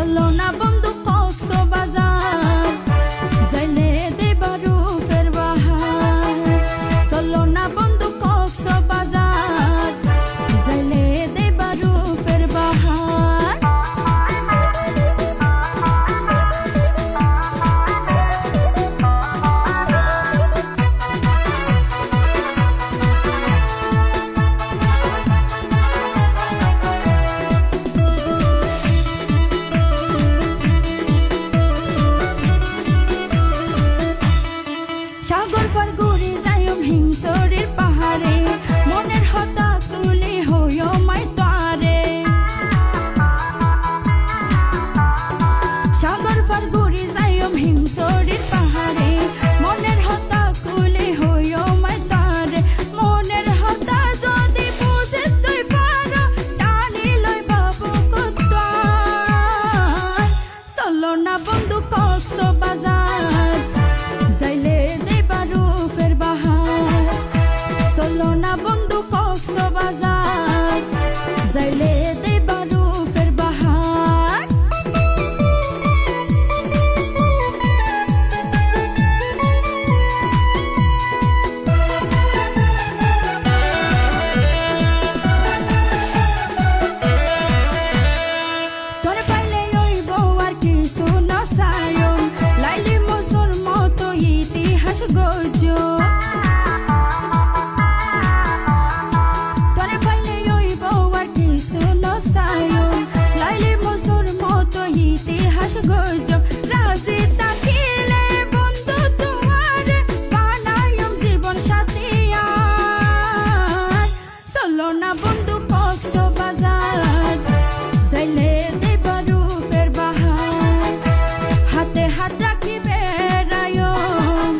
চলো না বন্ধু কক্সবাজার যাইলে দেবা রূপের বাহার চলো না বন্ধু কক্সবাজার যাইলে দেবা রূপের বাহার সাগর পার ঘুরে যাইম হিংসরের পাহাড়ে মনের হতা তুলে হইও মাই তারে সাগর পার ঘুরে যাইম হিংসরের পাহাড়ে মনের হতা তুলে হইও মাই তারে মনের হতা যদি বুঝে তুই পারো টানি লই বাবু কত্তার চলো না বন্ধু কক্সবাজার যাইলে দেবা রূপের বাহার চলো না বন্ধু কক্সবাজার যাইলে দেবা রূপের বাহার তোরে পাইলে ওই বউ আর কিছু নসায়ম লাইলি মজনুর মতো ইতিহাস গজো তোরে পাইলে ওই বউ আর কিছু নসায়ম লাইলি মজনুর মতো ইতিহাস গজো রাজি থাকিলে বন্ধু তোমার বানায়ম জীবন সাথী আর চলো না বন্ধু কক্সবাজার যাইলে দেবা রূপের বাহার হাতে হাত রাখিবে রায়ম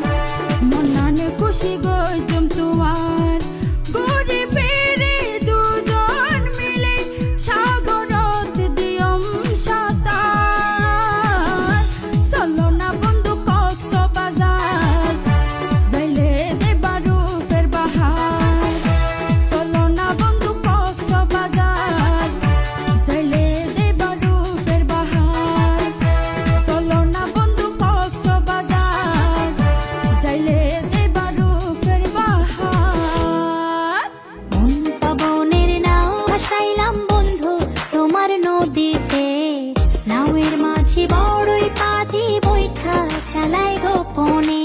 মনানে খুশি গজম তোমার ঘুরে ফিরে দুজন মিলে সাগরত দিয়ম সাঁতার চলো না বন্ধু কক্সবাজার যাইলে দেবা রূপের বাহার চলো না বন্ধু কক্সবাজার যাইলে দেবা রূপের বাহার চলো না বন্ধু কক্সবাজার যাইলে দেবা রূপের বাহার মন পবনের নাও ভাসাইলাম বন্ধু তোমার নদীতে নাওয়ের মাঝি বড়ই পাজি বৈঠা চালাই গোপনে